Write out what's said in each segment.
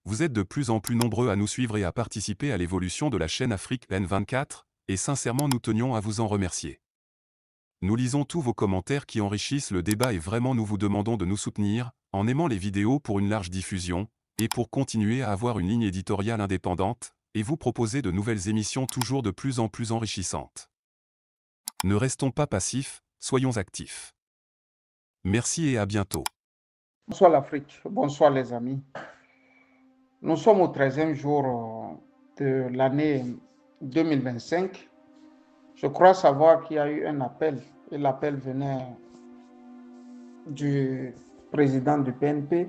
Vous êtes de plus en plus nombreux à nous suivre et à participer à l'évolution de la chaîne Afrique N24, et sincèrement nous tenions à vous en remercier. Nous lisons tous vos commentaires qui enrichissent le débat et vraiment nous vous demandons de nous soutenir, en aimant les vidéos pour une large diffusion, et pour continuer à avoir une ligne éditoriale indépendante, et vous proposer de nouvelles émissions toujours de plus en plus enrichissantes. Ne restons pas passifs, soyons actifs. Merci et à bientôt. Bonsoir l'Afrique, bonsoir les amis. Nous sommes au 13e jour de l'année 2025. Je crois savoir qu'il y a eu un appel, et l'appel venait du président du PNP.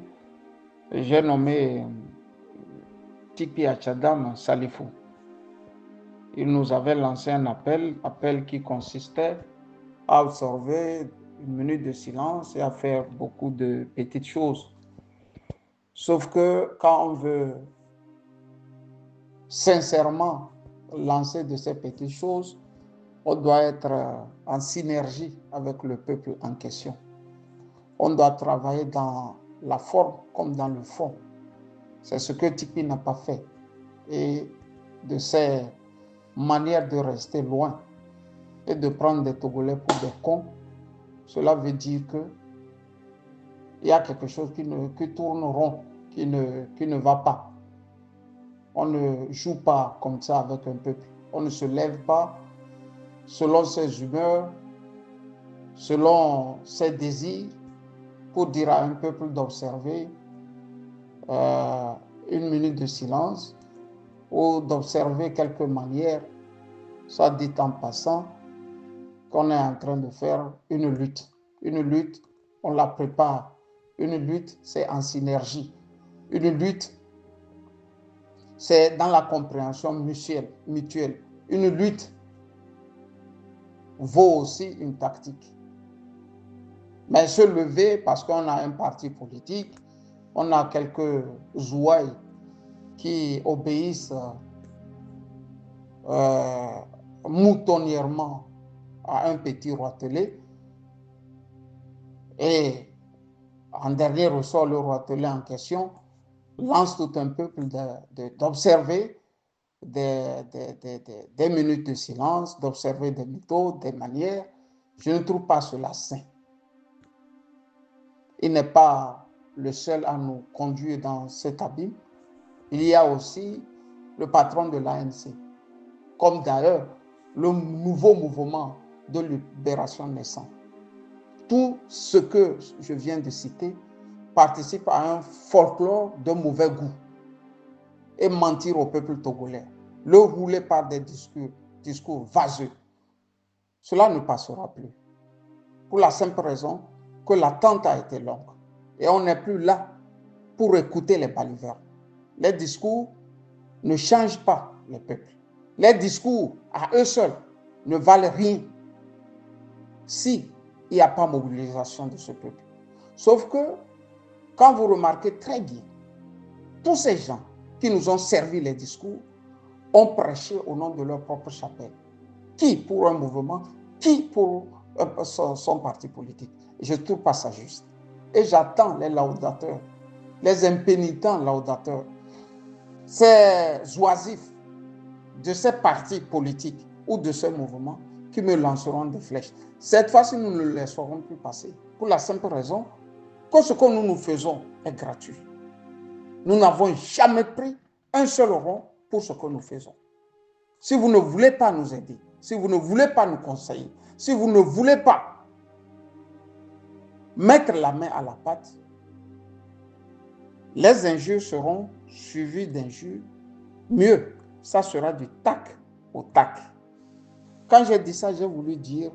J'ai nommé Tipi Achadam Salifou. Il nous avait lancé un appel qui consistait à observer une minute de silence et à faire beaucoup de petites choses. Sauf que quand on veut sincèrement lancer de ces petites choses, on doit être en synergie avec le peuple en question. On doit travailler dans la forme comme dans le fond. C'est ce que Tipi n'a pas fait. Et de ces manières de rester loin et de prendre des Togolais pour des cons, cela veut dire qu'il y a quelque chose qui tourne rond, qui ne va pas. On ne joue pas comme ça avec un peuple. On ne se lève pas selon ses humeurs, selon ses désirs, pour dire à un peuple d'observer une minute de silence ou d'observer quelques manières, soit dit en passant, qu'on est en train de faire une lutte. Une lutte, on la prépare. Une lutte, c'est en synergie. Une lutte, c'est dans la compréhension mutuelle. Une lutte vaut aussi une tactique. Mais se lever parce qu'on a un parti politique, on a quelques ouailles qui obéissent moutonnièrement à un petit roitelet, et en dernier ressort, le roitelet en question lance tout un peuple d'observer des minutes de silence, d'observer des méthodes, des manières. Je ne trouve pas cela sain. Il n'est pas le seul à nous conduire dans cet abîme. Il y a aussi le patron de l'ANC, comme d'ailleurs le nouveau mouvement de libération naissant. Tout ce que je viens de citer participe à un folklore de mauvais goût et mentir au peuple togolais, le rouler par des discours vaseux. Cela ne passera plus. Pour la simple raison que l'attente a été longue et on n'est plus là pour écouter les balivernes. Les discours ne changent pas les peuples. Les discours à eux seuls ne valent rien s'il n'y a pas mobilisation de ce peuple. Sauf que, quand vous remarquez très bien, tous ces gens qui nous ont servi les discours ont prêché au nom de leur propre chapelle. Qui pour un mouvement, qui pour son parti politique. Je ne trouve pas ça juste. Et j'attends les laudateurs, les impénitents laudateurs, ces oisifs de ces partis politiques ou de ces mouvements qui me lanceront des flèches. Cette fois-ci, nous ne les laisserons plus passer. Pour la simple raison que ce que nous faisons est gratuit. Nous n'avons jamais pris un seul rond pour ce que nous faisons. Si vous ne voulez pas nous aider, si vous ne voulez pas nous conseiller, si vous ne voulez pas mettre la main à la pâte, les injures seront suivies d'injures. Mieux, ça sera du tac au tac. Quand j'ai dit ça, j'ai voulu dire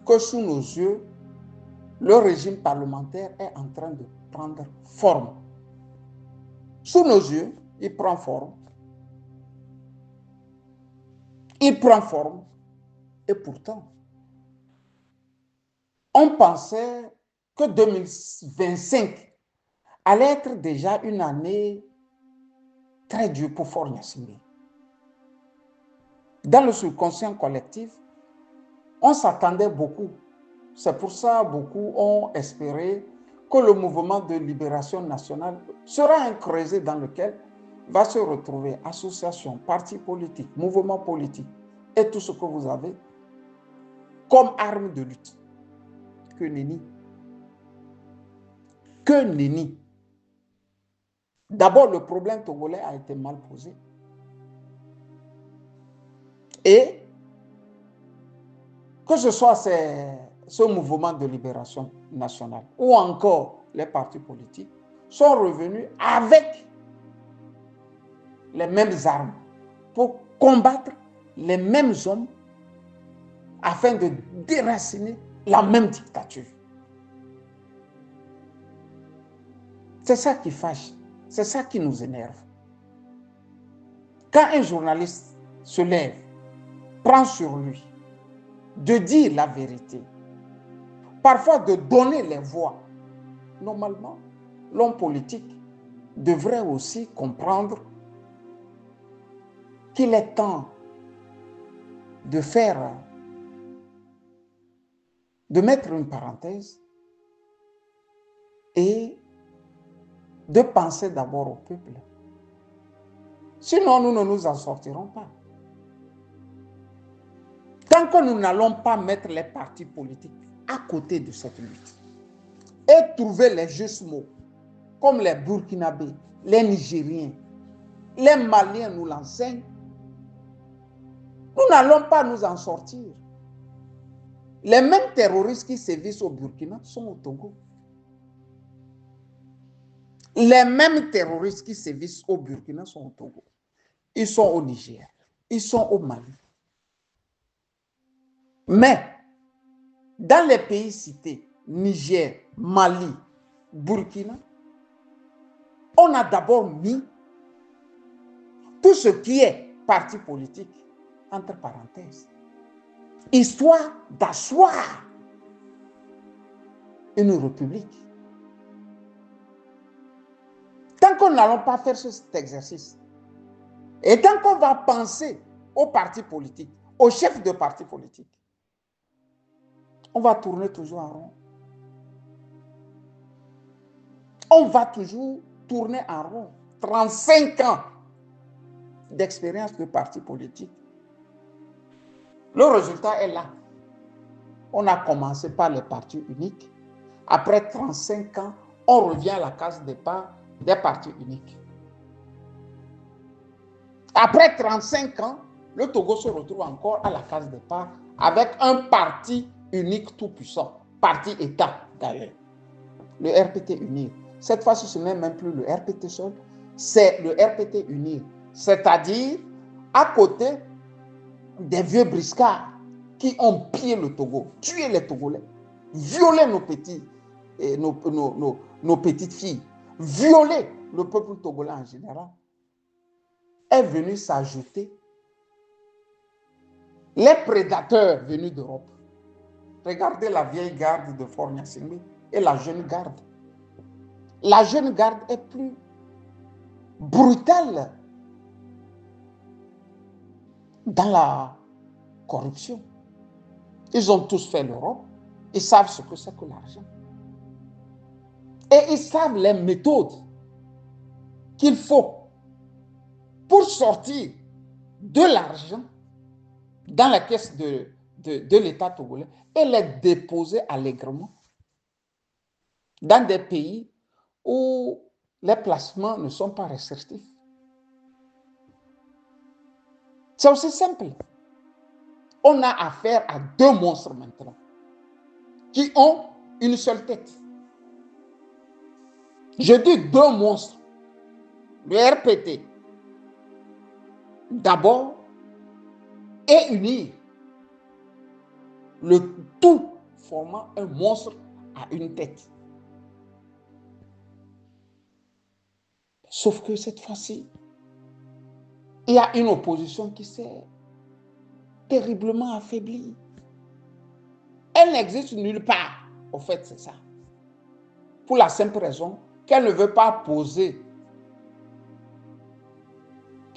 que sous nos yeux, le régime parlementaire est en train de prendre forme. Sous nos yeux, il prend forme. Il prend forme. Et pourtant, on pensait que 2025 allait être déjà une année très dure pour Faure Gnassingbé. Dans le subconscient collectif, on s'attendait beaucoup. C'est pour ça que beaucoup ont espéré que le mouvement de libération nationale sera un creuset dans lequel va se retrouver associations, partis politiques, mouvements politiques et tout ce que vous avez comme arme de lutte. Que nenni. Que nenni. D'abord, le problème togolais a été mal posé. Et que ce soit ce mouvement de libération nationale ou encore les partis politiques sont revenus avec les mêmes armes pour combattre les mêmes hommes afin de déraciner la même dictature. C'est ça qui fâche, c'est ça qui nous énerve. Quand un journaliste se lève, prend sur lui de dire la vérité, parfois de donner les voix, normalement, l'homme politique devrait aussi comprendre qu'il est temps de mettre une parenthèse et de penser d'abord au peuple. Sinon, nous ne nous en sortirons pas. Tant que nous n'allons pas mettre les partis politiques à côté de cette lutte et trouver les justes mots, comme les Burkinabés, les Nigériens, les Maliens nous l'enseignent, nous n'allons pas nous en sortir. Les mêmes terroristes qui sévissent au Burkina sont au Togo. Les mêmes terroristes qui sévissent au Burkina sont au Togo. Ils sont au Niger. Ils sont au Mali. Mais, dans les pays cités, Niger, Mali, Burkina, on a d'abord mis tout ce qui est parti politique entre parenthèses, histoire d'asseoir une république. Tant qu'on n'allons pas faire cet exercice, et tant qu'on va penser aux partis politiques, aux chefs de partis politiques, on va tourner toujours en rond. On va toujours tourner en rond. 35 ans d'expérience de parti politique. Le résultat est là. On a commencé par les partis uniques. Après 35 ans, on revient à la case départ des partis uniques. Après 35 ans, le Togo se retrouve encore à la case départ avec un parti unique tout puissant, parti État d'ailleurs, le RPT UNIR. Cette fois-ci, ce n'est même plus le RPT seul, c'est le RPT UNIR, c'est-à-dire à côté des vieux briscards qui ont pillé le Togo, tué les Togolais, violé nos petites filles, violé le peuple togolais en général, est venu s'ajouter les prédateurs venus d'Europe. Regardez la vieille garde de Faure Gnassingbé et la jeune garde. La jeune garde est plus brutale dans la corruption. Ils ont tous fait l'Europe. Ils savent ce que c'est que l'argent. Et ils savent les méthodes qu'il faut pour sortir de l'argent dans la caisse de l'État togolais et les déposer allègrement dans des pays où les placements ne sont pas restrictifs. C'est aussi simple. On a affaire à deux monstres maintenant qui ont une seule tête. Je dis deux monstres. Le RPT, d'abord, et unir le tout formant un monstre à une tête. Sauf que cette fois-ci, il y a une opposition qui s'est terriblement affaiblie. Elle n'existe nulle part. Au fait, c'est ça. Pour la simple raison qu'elle ne veut pas poser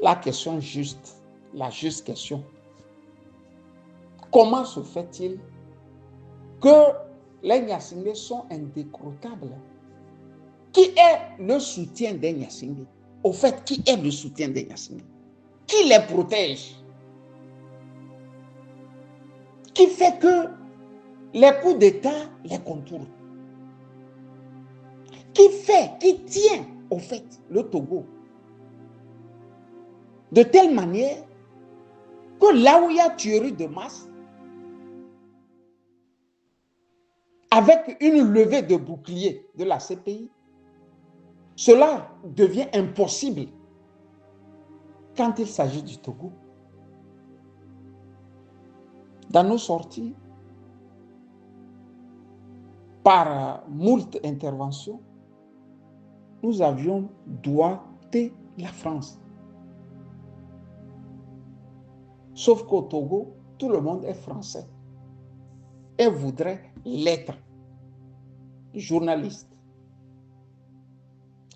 la question juste, la juste question. Comment se fait-il que les Gnassingbé sont indécrottables? Qui est le soutien des Gnassingbé? Au fait, qui est le soutien des Gnassingbé? Qui les protège? Qui fait que les coups d'État les contournent? Qui tient, au fait, le Togo de telle manière que là où il y a tuerie de masse, avec une levée de bouclier de la CPI, cela devient impossible quand il s'agit du Togo. Dans nos sorties, par moult interventions, nous avions doigté la France. Sauf qu'au Togo, tout le monde est français et voudrait l'être. Journaliste,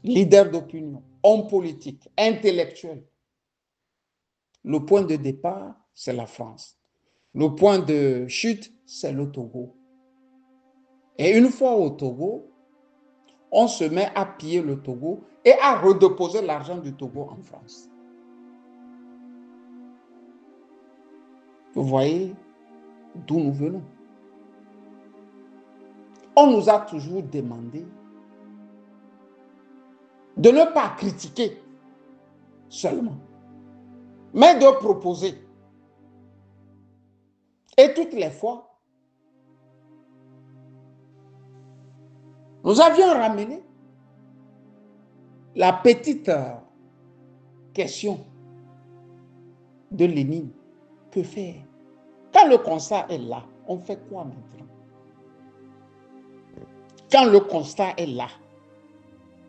leader d'opinion, homme politique, intellectuel. Le point de départ, c'est la France. Le point de chute, c'est le Togo. Et une fois au Togo, on se met à piller le Togo et à redéposer l'argent du Togo en France. Vous voyez d'où nous venons. On nous a toujours demandé de ne pas critiquer seulement, mais de proposer. Et toutes les fois, nous avions ramené la petite question de Lénine. Que faire? Quand le constat est là, on fait quoi maintenant? Quand le constat est là,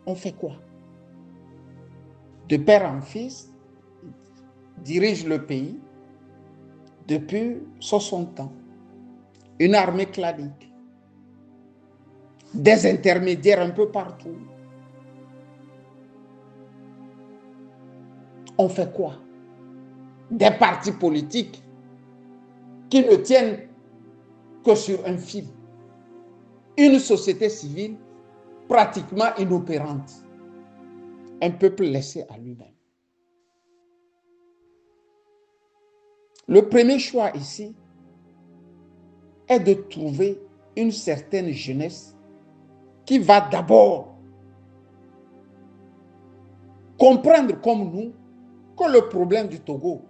on fait quoi? De père en fils, dirige le pays depuis 60 ans. Une armée clanique, des intermédiaires un peu partout. On fait quoi? Des partis politiques qui ne tiennent que sur un fil. Une société civile pratiquement inopérante. Un peuple laissé à lui-même. Le premier choix ici est de trouver une certaine jeunesse qui va d'abord comprendre comme nous que le problème du Togo,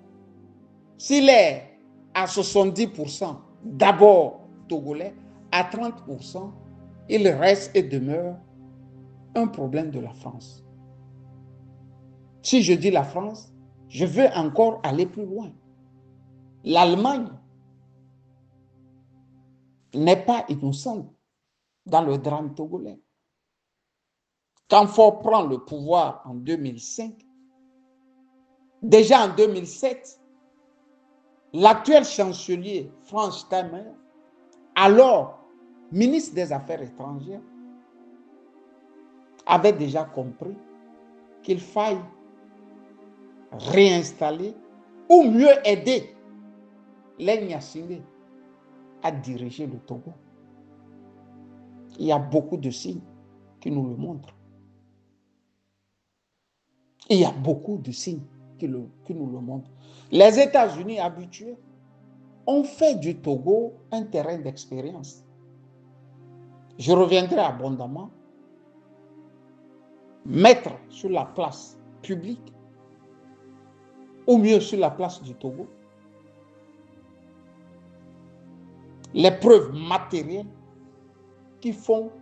s'il est à 70% d'abord togolais, à 30%, il reste et demeure un problème de la France. Si je dis la France, je veux encore aller plus loin. L'Allemagne n'est pas innocente dans le drame togolais. Quand Faure prend le pouvoir en 2005, déjà en 2007, l'actuel chancelier Franz Steinmeier, alors ministre des Affaires étrangères, avait déjà compris qu'il faille réinstaller ou mieux aider les Gnassingbé à diriger le Togo. Il y a beaucoup de signes qui nous le montrent. Il y a beaucoup de signes qui nous le montrent. Les États-Unis habitués ont fait du Togo un terrain d'expérience. Je reviendrai abondamment. Mettre sur la place publique, ou mieux sur la place du Togo, les preuves matérielles qui font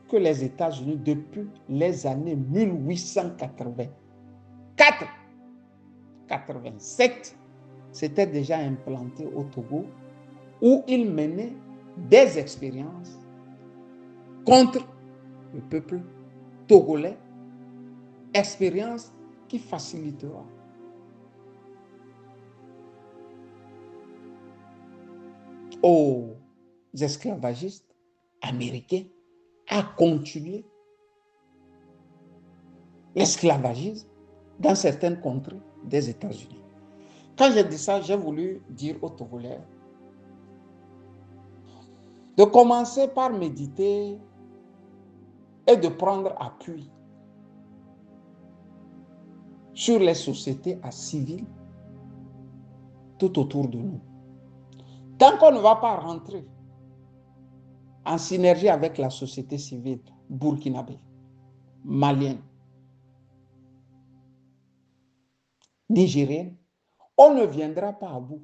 que les États-Unis, depuis les années 1884, 87, s'étaient déjà implantés au Togo, où ils menaient des expériences contre le peuple togolais, expérience qui facilitera aux esclavagistes américains à continuer l'esclavagisme dans certaines contrées des États-Unis. Quand j'ai dit ça, j'ai voulu dire aux Togolais de commencer par méditer est de prendre appui sur les sociétés civiles tout autour de nous. Tant qu'on ne va pas rentrer en synergie avec la société civile burkinabé, malienne, nigérienne, on ne viendra pas à bout.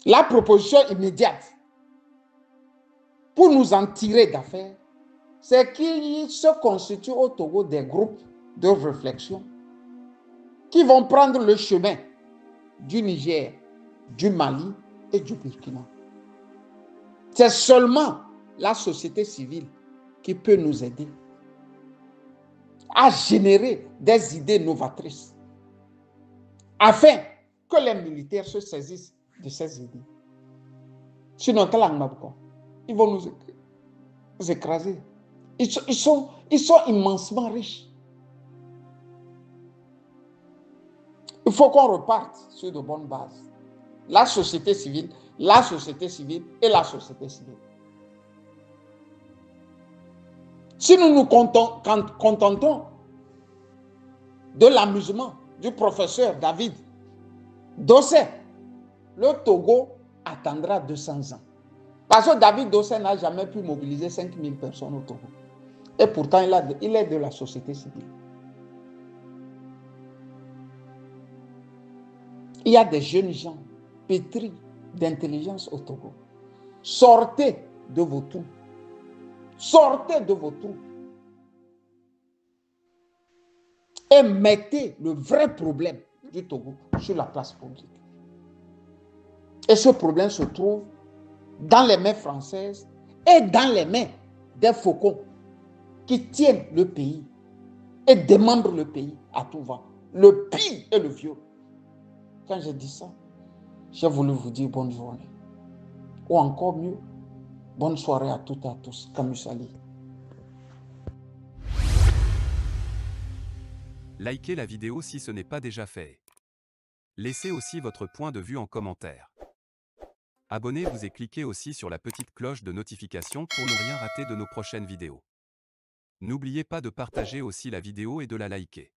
La proposition immédiate pour nous en tirer d'affaire, c'est qu'il se constitue au Togo des groupes de réflexion qui vont prendre le chemin du Niger, du Mali et du Burkina. C'est seulement la société civile qui peut nous aider à générer des idées novatrices afin que les militaires se saisissent de ces idées. Sinon, ils vont nous écraser. Ils sont immensement riches. Il faut qu'on reparte sur de bonnes bases. La société civile et la société civile. Si nous nous contentons de l'amusement du professeur David Dossé, le Togo attendra 200 ans. Parce que David Dossé n'a jamais pu mobiliser 5000 personnes au Togo. Et pourtant, il est de la société civile. Il y a des jeunes gens pétris d'intelligence au Togo. Sortez de vos trous. Sortez de vos trous. Et mettez le vrai problème du Togo sur la place publique. Et ce problème se trouve dans les mains françaises et dans les mains des faucons qui tiennent le pays et démembrent le pays à tout va. Le pire et le viol. Quand j'ai dit ça, j'ai voulu vous dire bonne journée. Ou encore mieux, bonne soirée à toutes et à tous. Camusali. Likez la vidéo si ce n'est pas déjà fait. Laissez aussi votre point de vue en commentaire. Abonnez-vous et cliquez aussi sur la petite cloche de notification pour ne rien rater de nos prochaines vidéos. N'oubliez pas de partager aussi la vidéo et de la liker.